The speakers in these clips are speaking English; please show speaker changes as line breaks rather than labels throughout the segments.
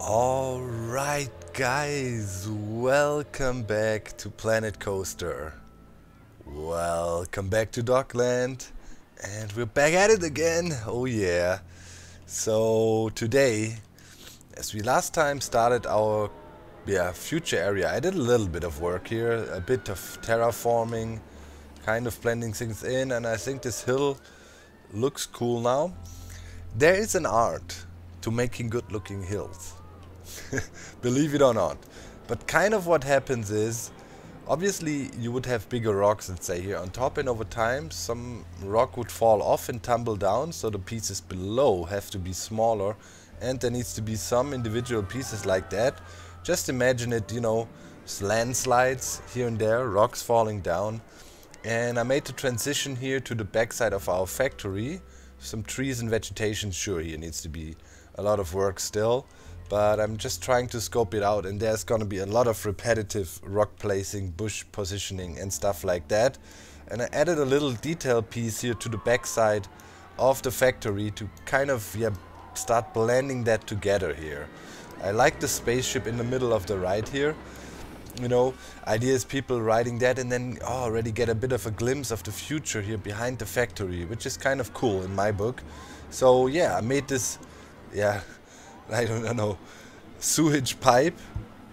Alright guys, welcome back to Planet Coaster. Welcome back to Dockland. And we're back at it again, oh yeah. So today, as we last time started our future area, I did a little bit of work here, a bit of terraforming, kind of blending things in, and I think this hill looks cool now. There is an art to making good looking hills. Believe it or not. But kind of what happens is, obviously you would have bigger rocks, let's say here on top, and over time some rock would fall off and tumble down, so the pieces below have to be smaller, and there needs to be some individual pieces like that. Just imagine it, you know, landslides here and there, rocks falling down. And I made the transition here to the backside of our factory. Some trees and vegetation, sure, here needs to be a lot of work still, but I'm just trying to scope it out, and there's gonna be a lot of repetitive rock placing, bush positioning and stuff like that. And I added a little detail piece here to the backside of the factory to kind of start blending that together here. I like the spaceship in the middle of the ride here. You know, idea is people riding that and then already get a bit of a glimpse of the future here behind the factory, which is kind of cool in my book. So yeah, I made this, I don't know, sewage pipe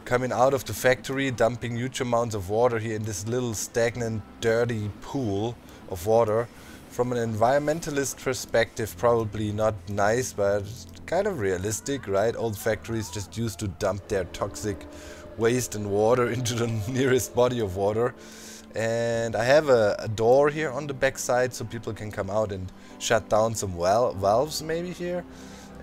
coming out of the factory, dumping huge amounts of water here in this little stagnant, dirty pool of water. From an environmentalist perspective, probably not nice, but kind of realistic, right? Old factories just used to dump their toxic waste and water into the nearest body of water. And I have a door here on the back side so people can come out and shut down some valves maybe here.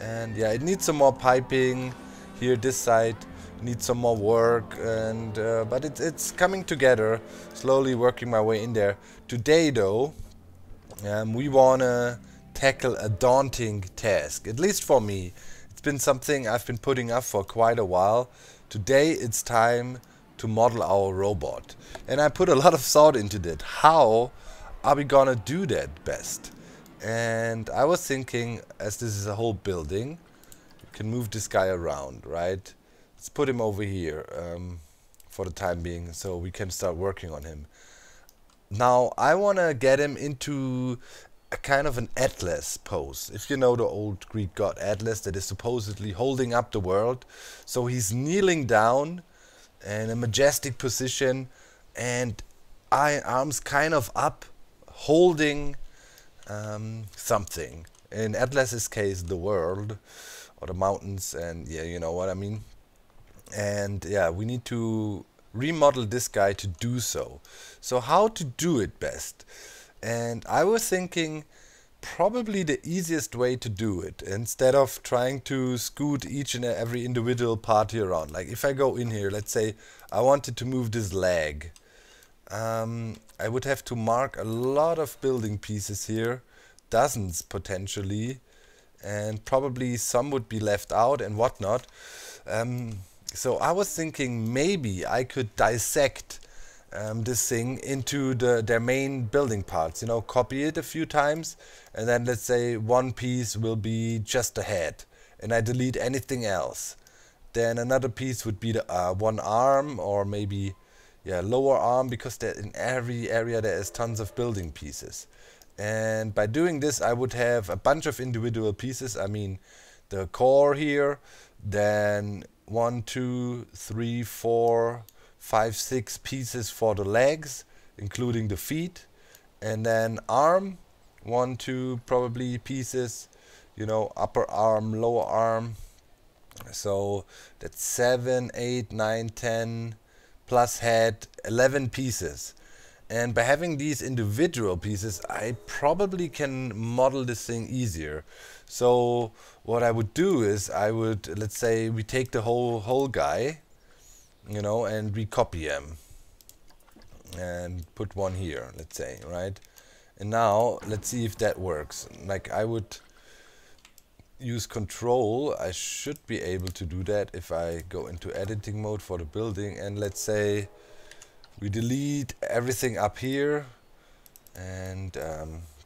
And yeah, it needs some more piping here. This side needs some more work, and but it's coming together, slowly working my way in there. Today though, we wanna tackle a daunting task, at least for me. It's been something I've been putting up for quite a while. Today it's time to model our robot, and I put a lot of thought into that. How are we gonna do that best? And I was thinking, as this is a whole building, you can move this guy around, right? Let's put him over here for the time being, so we can start working on him. Now I want to get him into a kind of an Atlas pose. If you know the old Greek god Atlas that is supposedly holding up the world. So he's kneeling down in a majestic position, and arms kind of up, holding something. In Atlas's case, the world or the mountains, and yeah, you know what I mean. And yeah, we need to remodel this guy to do so. So how to do it best? And I was thinking probably the easiest way to do it, instead of trying to scoot each and every individual part here around. Like if I go in here, let's say I wanted to move this leg. I would have to mark a lot of building pieces here, dozens potentially, and probably some would be left out and whatnot. So I was thinking maybe I could dissect this thing into their main building parts, you know, copy it a few times, and then let's say one piece will be just a head, and I delete anything else. Then another piece would be the one arm, or maybe lower arm, because in every area there is tons of building pieces. And by doing this I would have a bunch of individual pieces. I mean the core here, then 1, 2, 3, 4, 5, 6 pieces for the legs, including the feet, and then arm, 1, 2 probably pieces, you know, upper arm, lower arm. So that's 7, 8, 9, 10 plus head, 11 pieces. And by having these individual pieces, I probably can model this thing easier. So what I would do is I would, let's say we take the whole guy, you know, and we copy him and put one here, let's say, right? And now let's see if that works. Like I would use control. I should be able to do that if I go into editing mode for the building, and let's say we delete everything up here, and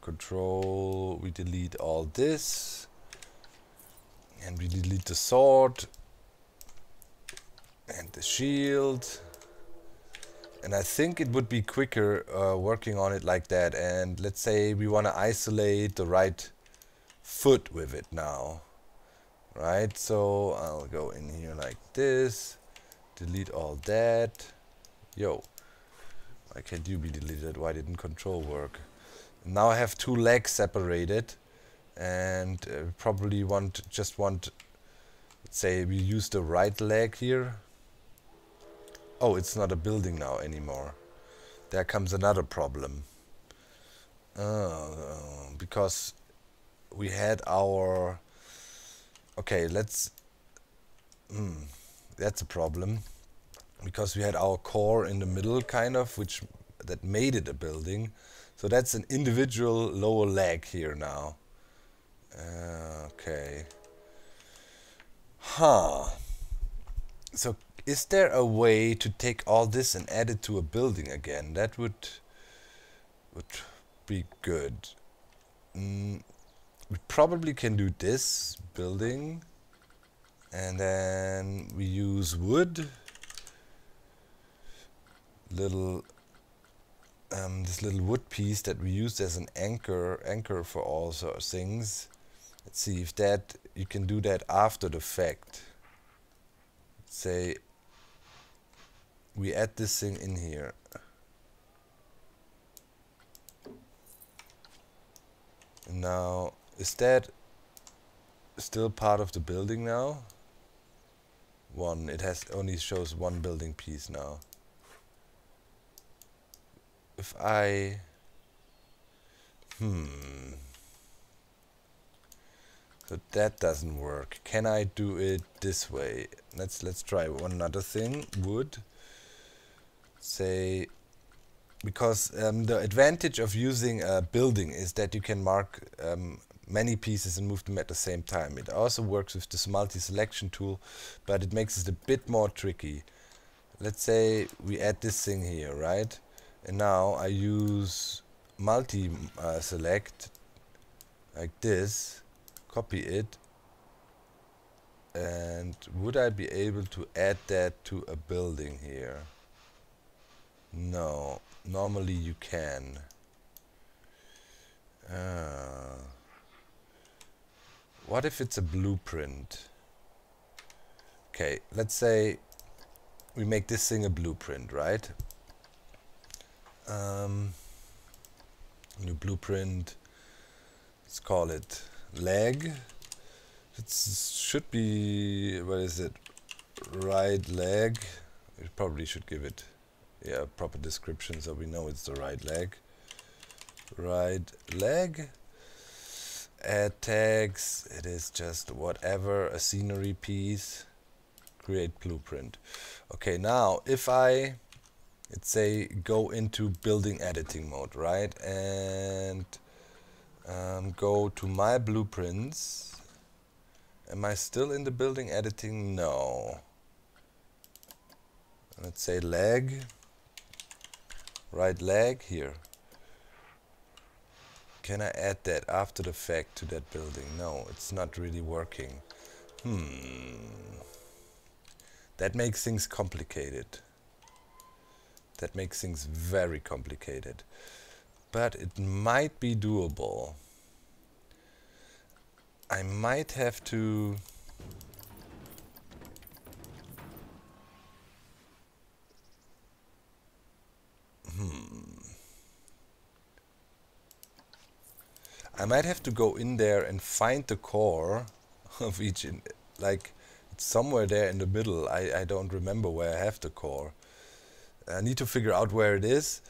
control, we delete all this, and we delete the sword, the shield. And I think it would be quicker working on it like that. And let's say we want to isolate the right foot with it now. Right, so I'll go in here like this, delete all that. Yo, why can't you be deleted? Why didn't control work? Now I have two legs separated, and probably just want, let's say we use the right leg here. Oh, it's not a building now anymore. There comes another problem. Because we had our... Okay, let's... that's a problem. Because we had our core in the middle, kind of, that made it a building. So that's an individual lower leg here now. Okay. Huh. So is there a way to take all this and add it to a building again? That would be good. We probably can do this building, and then we use wood. This little wood piece that we used as an anchor for all sorts of things. Let's see if you can do that after the fact. Let's say we add this thing in here. And now, is that still part of the building now? One, it only shows one building piece now. If I... So that doesn't work. Can I do it this way? Let's try one other thing. Wood. Say... Because the advantage of using a building is that you can mark many pieces and move them at the same time. It also works with this multi-selection tool, but it makes it a bit more tricky. Let's say we add this thing here, right? And now I use multi-select like this, copy it, and would I be able to add that to a building here? No, normally you can. What if it's a blueprint? Okay, let's say we make this thing a blueprint, right? New blueprint. Let's call it leg. It should be, what is it? Right leg. We probably should give it a proper description so we know it's the right leg. Right leg. Add tags. It is just whatever, a scenery piece. Create blueprint. Okay, now if I, let's say, go into building editing mode, right? And go to my blueprints. Am I still in the building editing? No. Let's say leg. Right leg here. Can I add that after the fact to that building? No, it's not really working. That makes things complicated. That makes things very complicated. But it might be doable. I might have to... I might have to go in there and find the core of each... like, it's somewhere there in the middle. I don't remember where I have the core. I need to figure out where it is.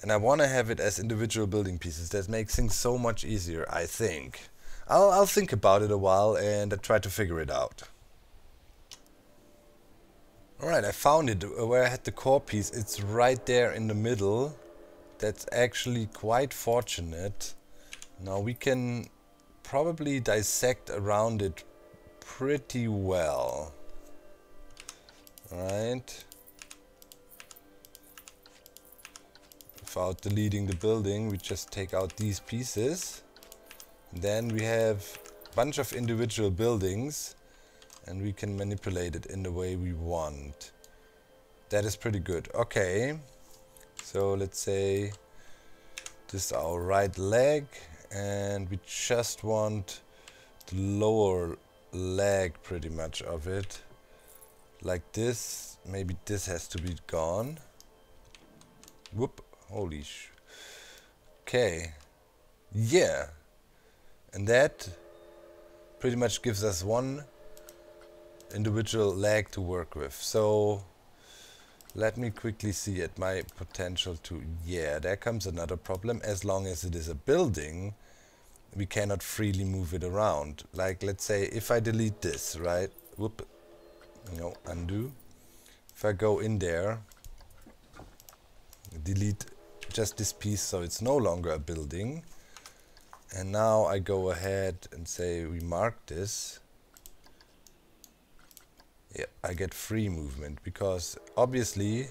And I want to have it as individual building pieces. That makes things so much easier, I think. I'll think about it a while and try to figure it out. Alright, I found it where I had the core piece. It's right there in the middle. That's actually quite fortunate. Now we can probably dissect around it pretty well. Right. Without deleting the building, we just take out these pieces. Then we have a bunch of individual buildings and we can manipulate it in the way we want. That is pretty good. Okay, so let's say this is our right leg, and we just want the lower leg pretty much of it. Like this. Maybe this has to be gone. Whoop. Holy sh... Okay. Yeah. And that pretty much gives us one individual leg to work with. So let me quickly see at my potential to... Yeah, there comes another problem. As long as it is a building, we cannot freely move it around. Like, let's say if I delete this, right? Whoop. No, undo. If I go in there, delete just this piece so it's no longer a building. And now I go ahead and say we mark this. Yeah, I get free movement because obviously...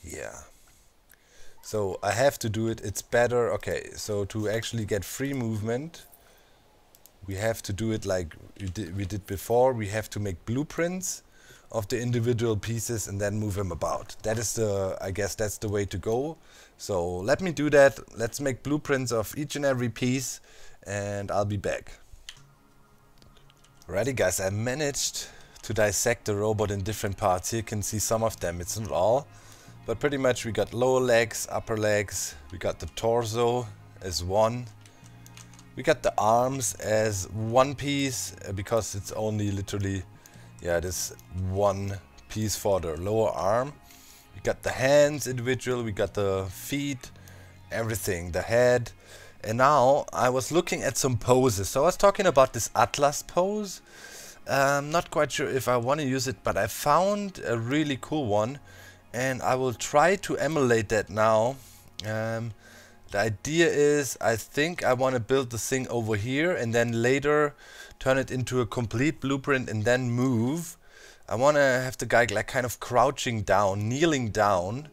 Yeah. So I have to do it. It's better. Okay, so to actually get free movement, we have to do it like we did before. We have to make blueprints of the individual pieces and then move them about. That is the, I guess that's the way to go. So let me do that. Let's make blueprints of each and every piece and I'll be back. Alrighty guys, I managed to dissect the robot in different parts. Here you can see some of them. It's not all, but pretty much we got lower legs, upper legs, we got the torso as one. We got the arms as one piece because it's only literally, yeah, this one piece for the lower arm. We got the hands individual, we got the feet, everything, the head. And now I was looking at some poses. So I was talking about this Atlas pose. I'm not quite sure if I want to use it, but I found a really cool one. And I will try to emulate that now. The idea is, I think I want to build the thing over here and then later turn it into a complete blueprint and then move. I want to have the guy like kind of crouching down, kneeling down,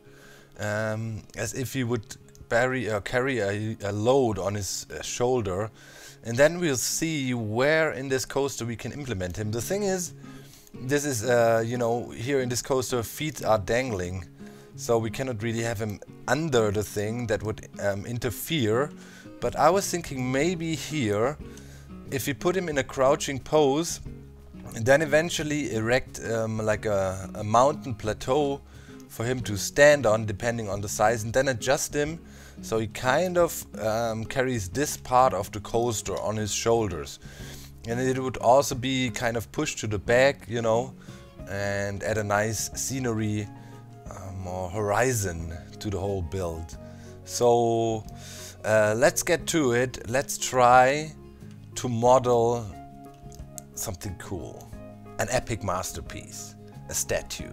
as if he would carry a load on his shoulder. And then we'll see where in this coaster we can implement him. The thing is, this is, you know, here in this coaster feet are dangling. So we cannot really have him under the thing, that would interfere. But I was thinking maybe here, if we put him in a crouching pose, and then eventually erect like a mountain plateau for him to stand on, depending on the size, and then adjust him so he kind of carries this part of the coaster on his shoulders. And it would also be kind of pushed to the back, you know, and add a nice scenery or horizon to the whole build. So let's get to it. Let's try to model something cool, an epic masterpiece, a statue.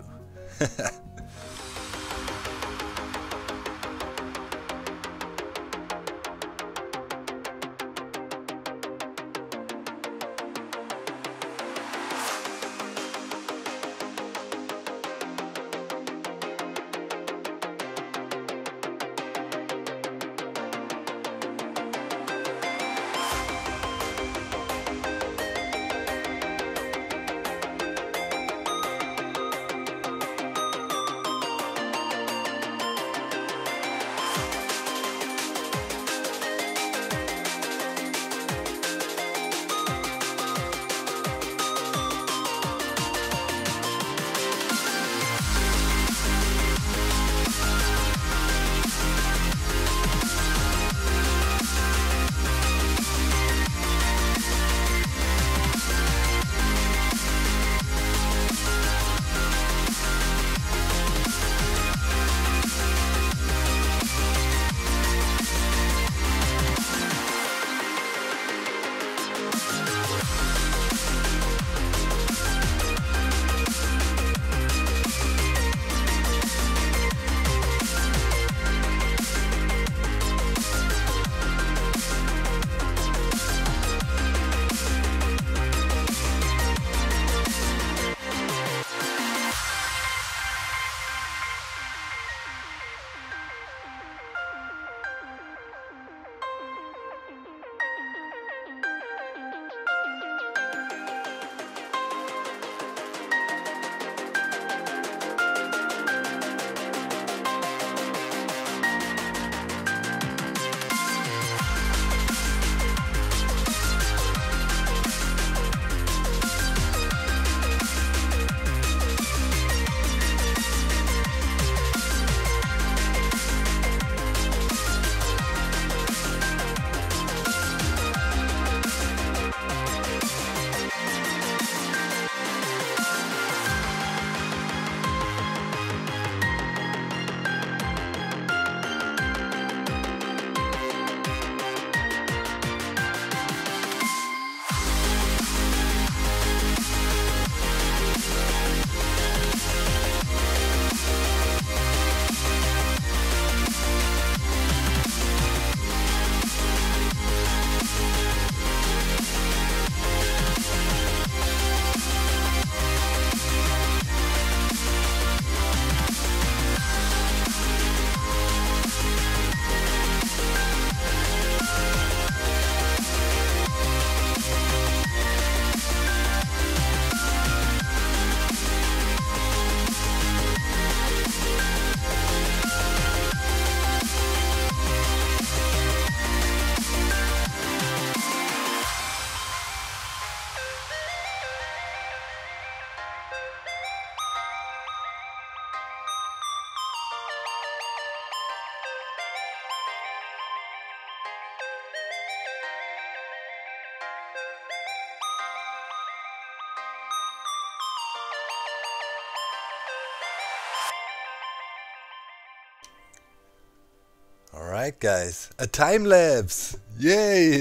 Alright guys, a time lapse! Yay!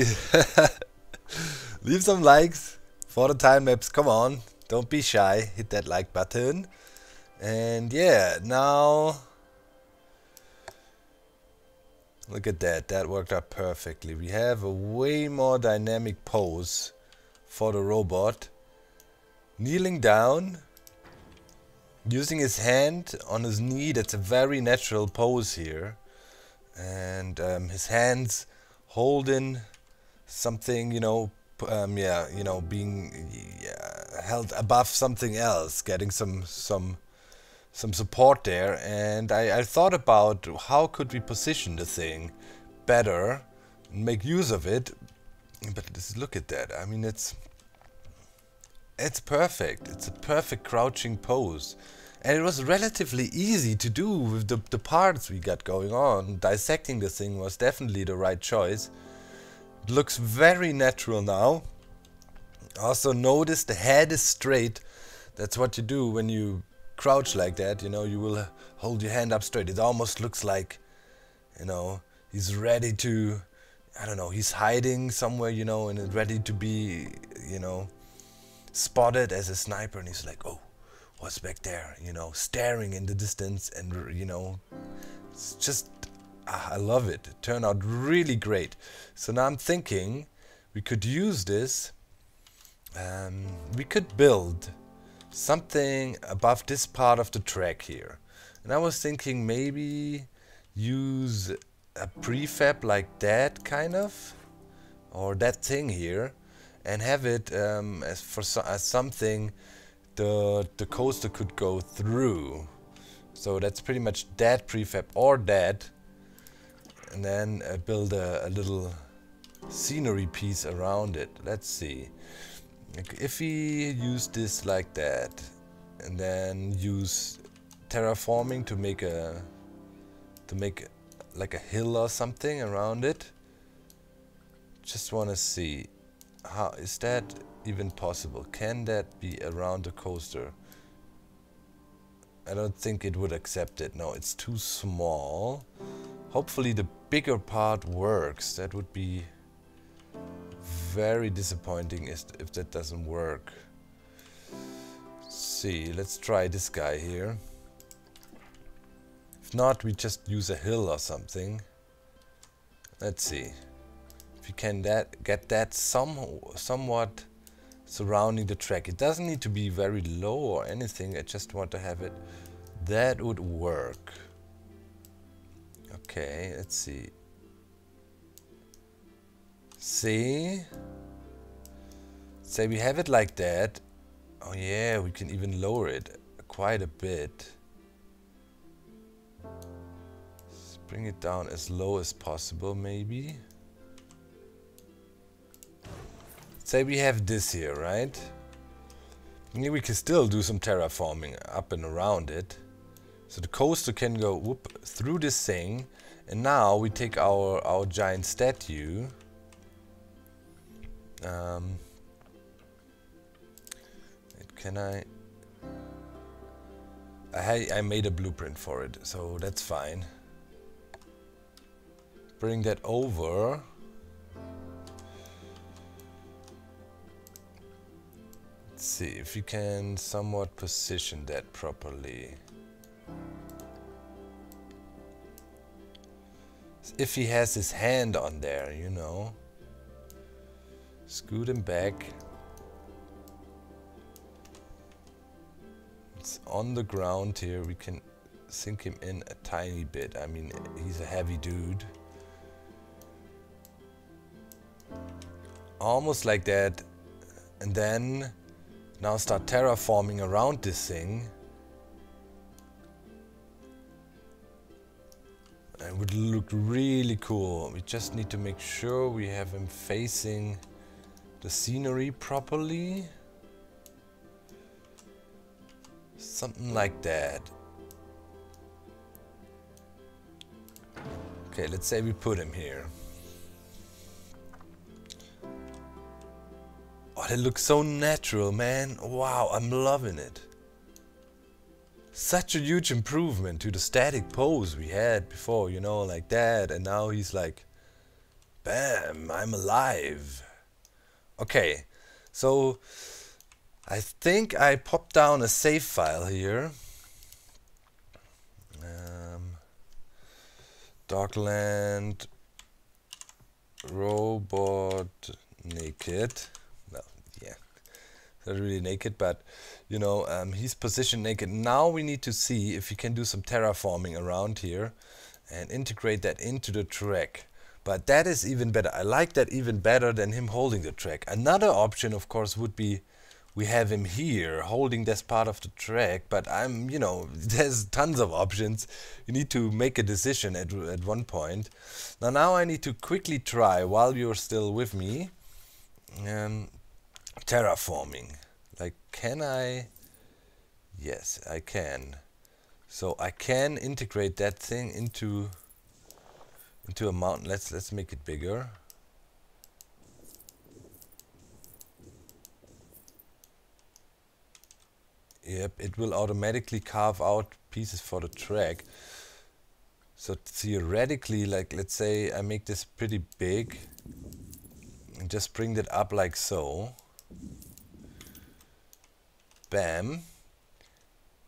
Leave some likes for the time lapse, come on, don't be shy, hit that like button. And yeah, now look at that, that worked out perfectly. We have a way more dynamic pose for the robot. Kneeling down, using his hand on his knee, that's a very natural pose here. And his hands holding something, you know, yeah, you know, being held above something else, getting some support there. And I thought about how could we position the thing better and make use of it. But just look at that. I mean, it's perfect. It's a perfect crouching pose. And it was relatively easy to do with the parts we got going on. Dissecting the thing was definitely the right choice. It looks very natural now. Also notice the head is straight. That's what you do when you crouch like that. You know, you will hold your hand up straight. It almost looks like, you know, he's ready to, I don't know, he's hiding somewhere, you know, and ready to be, you know, spotted as a sniper. And he's like, oh, what's back there, you know, staring in the distance. And you know, it's just I love it. It turned out really great. So now I'm thinking we could use this, we could build something above this part of the track here. And I was thinking maybe use a prefab like that kind of, or that thing here, and have it as something the coaster could go through. So that's pretty much that prefab or that, and then build a little scenery piece around it. Let's see, like if we use this like that and then use terraforming to make like a hill or something around it. Just want to see, how is that even possible? Can that be around the coaster? I don't think it would accept it. No, it's too small. Hopefully the bigger part works. That would be very disappointing if that doesn't work. See, let's try this guy here. If not, we just use a hill or something. Let's see if we can get that somewhat surrounding the track. It doesn't need to be very low or anything. I just want to have it. That would work. Okay, let's see. See? Say we have it like that. Oh yeah, we can even lower it quite a bit. Let's bring it down as low as possible, maybe. Say we have this here, right? Maybe we can still do some terraforming up and around it. So the coaster can go whoop through this thing. And now we take our giant statue. Can I made a blueprint for it, so that's fine. Bring that over. Let's see if we can somewhat position that properly. If he has his hand on there, you know. Scoot him back. It's on the ground here. We can sink him in a tiny bit. I mean, he's a heavy dude. Almost like that. And then now start terraforming around this thing. It would look really cool. We just need to make sure we have him facing the scenery properly. Something like that. Okay, let's say we put him here. Oh, that looks so natural, man. Wow, I'm loving it. such a huge improvement to the static pose we had before, you know, like that. And now he's like, bam, I'm alive. Okay, so I think I popped down a save file here. Dogland robot naked. Well, yeah, not really naked, but you know, he's positioned naked. Now we need to see if we can do some terraforming around here and integrate that into the track. But that is even better. I like that even better than him holding the track. Another option, of course, would be we have him here holding this part of the track, but you know, there's tons of options. You need to make a decision at one point. Now I need to quickly try, while you're still with me, terraforming. Like, can I? Yes, I can. So I can integrate that thing into a mountain. Let's make it bigger. Yep, it will automatically carve out pieces for the track. So theoretically, like, let's say I make this pretty big and just bring that up like so. Bam.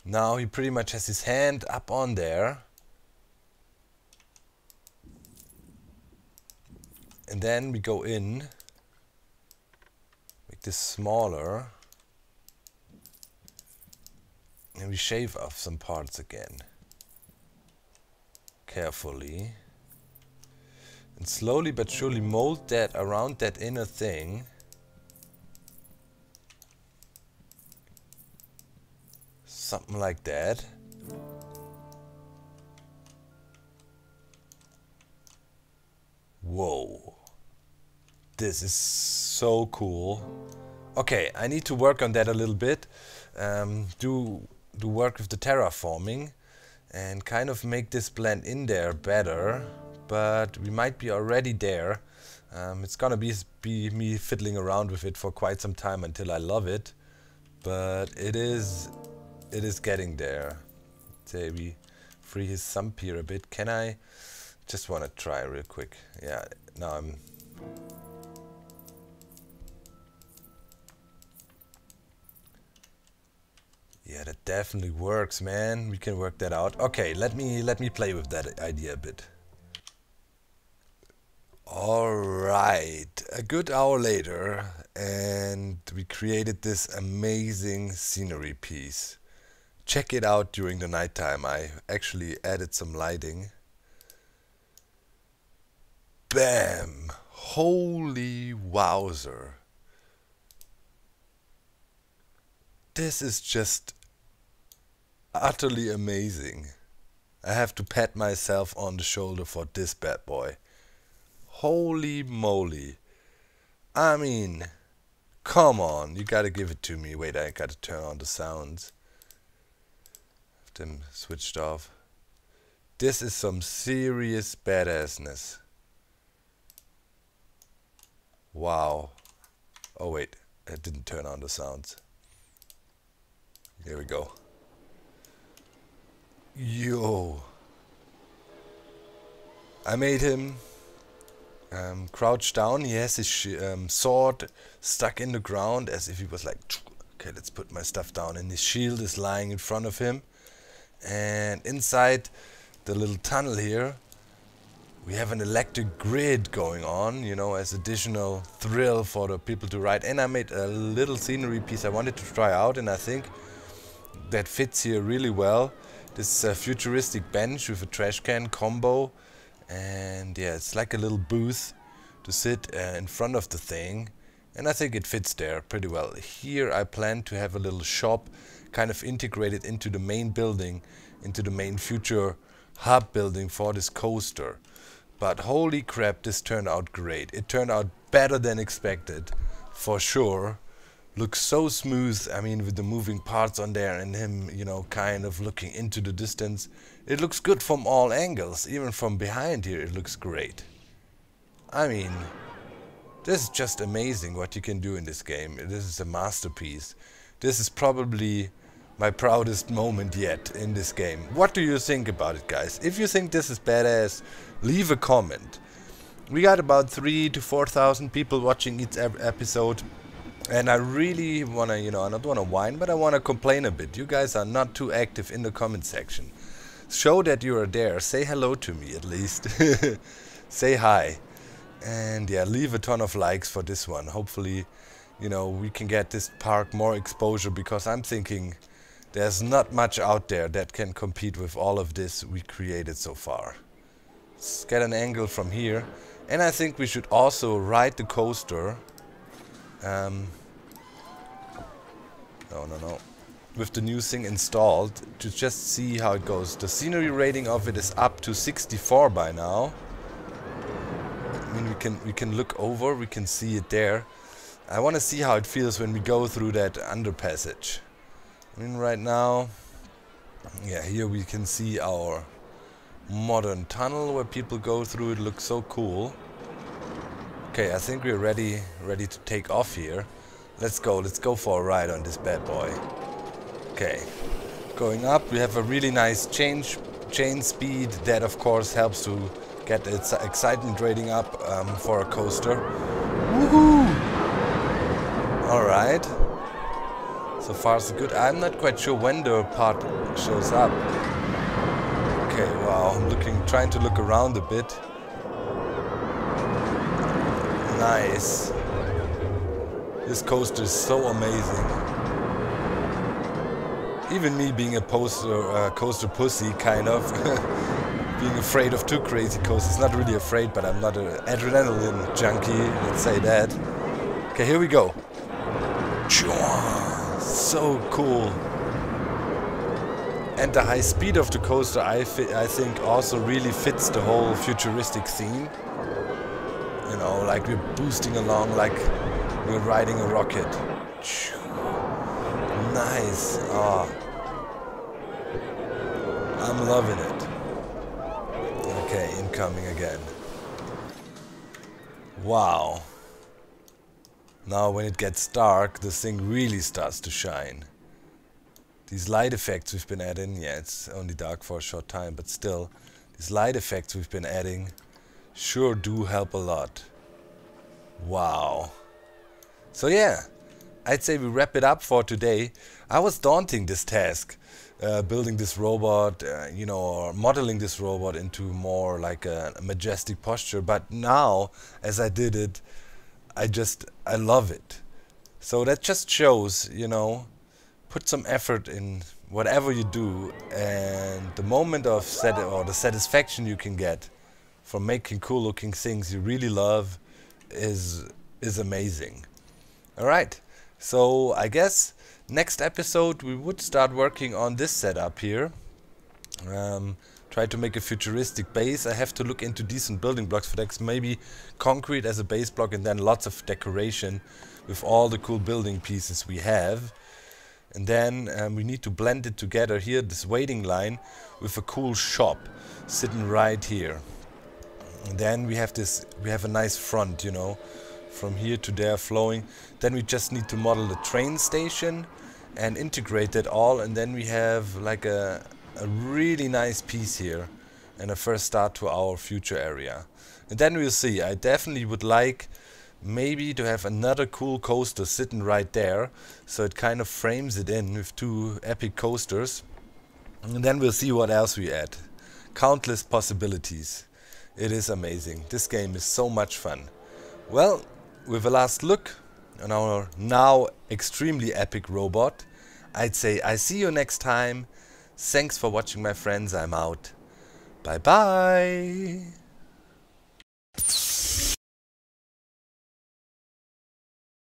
Now he pretty much has his hand up on there. And then we go in, make this smaller. And we shave off some parts again. Carefully. And slowly but surely mold that around that inner thing. Something like that. Whoa. This is so cool. Okay, I need to work on that a little bit. Do work with the terraforming and kind of make this blend in there better, but we might be already there. It's gonna be me fiddling around with it for quite some time until I love it, but it is getting there. Say we free his sump here a bit. Can I? Just want to try real quick. Yeah, now I'm. Yeah, that definitely works, man. We can work that out. Okay, let me play with that idea a bit. Alright, a good hour later, and we created this amazing scenery piece. Check it out during the nighttime. I actually added some lighting. Bam! Holy wowzer. This is just utterly amazing. I have to pat myself on the shoulder for this bad boy. Holy moly. I mean, come on, you gotta give it to me. Wait, I gotta turn on the sounds. Have them switched off. This is some serious badassness. Wow. Oh wait, I didn't turn on the sounds. Here we go. Yo. I made him crouch down. He has his sword stuck in the ground as if he was like, okay, let's put my stuff down. And his shield is lying in front of him. And inside the little tunnel here, we have an electric grid going on, you know, as additional thrill for the people to ride. And I made a little scenery piece I wanted to try out, and I think that fits here really well. This futuristic bench with a trash can combo, and yeah, it's like a little booth to sit in front of the thing, and I think it fits there pretty well. Here I plan to have a little shop kind of integrated into the main building, into the main future hub building for this coaster. But holy crap, this turned out great. It turned out better than expected, for sure. Looks so smooth, I mean, with the moving parts on there and him, you know, kind of looking into the distance. It looks good from all angles, even from behind here it looks great. I mean, this is just amazing what you can do in this game. This is a masterpiece. This is probably my proudest moment yet in this game. What do you think about it, guys? If you think this is badass, leave a comment. We got about 3,000 to 4,000 people watching each episode, and I really wanna, I don't wanna whine, but I wanna complain a bit. You guys are not too active in the comment section. Show that you are there. Say hello to me at least. Say hi. And yeah, leave a ton of likes for this one. Hopefully, we can get this park more exposure, because I'm thinking there's not much out there that can compete with all of this we created so far. Let's get an angle from here. And I think we should also ride the coaster. No. With the new thing installed, to just see how it goes. The scenery rating of it is up to 64 by now. I mean, we can look over, we can see it there. I want to see how it feels when we go through that underpassage. I mean, right now, yeah, here we can see our modern tunnel where people go through. It looks so cool. Okay, I think we're ready to take off here. Let's go for a ride on this bad boy. Okay, going up, we have a really nice chain speed. That of course helps to get the excitement rating up for a coaster. Woohoo! Alright. So far so good. I'm not quite sure when the part shows up. Okay, wow, I'm trying to look around a bit. Nice. This coaster is so amazing. Even me being a coaster pussy, kind of. Being afraid of too crazy coasters. Not really afraid, but I'm not an adrenaline junkie, let's say that. Okay, here we go. So cool. And the high speed of the coaster, I think, also really fits the whole futuristic theme. Like we're boosting along like we're riding a rocket. Nice. Oh. I'm loving it. Okay, incoming again. Wow. Now when it gets dark, this thing really starts to shine. These light effects we've been adding, yeah, it's only dark for a short time, but still, these light effects we've been adding sure do help a lot. Wow. So yeah, I'd say we wrap it up for today. I was daunting, this task, building this robot, or modeling this robot into more like a majestic posture. But now, as I did it, I love it. So that just shows, put some effort in whatever you do, and the moment of the satisfaction you can get from making cool looking things you really love is amazing. Alright, so I guess next episode we would start working on this setup here. Try to make a futuristic base. I have to look into decent building blocks for that. Maybe concrete as a base block, and then lots of decoration with all the cool building pieces we have. And then we need to blend it together here, this waiting line, with a cool shop sitting right here. And then we have a nice front, from here to there flowing. Then we just need to model the train station and integrate that all, and then we have like a really nice piece here and a first start to our future area. And then we'll see. I definitely would like maybe to have another cool coaster sitting right there, so it kind of frames it in with two epic coasters. And then we'll see what else we add. Countless possibilities. It is amazing. This game is so much fun. Well, with a last look on our now extremely epic robot, I'd say I see you next time. Thanks for watching, my friends. I'm out. Bye bye.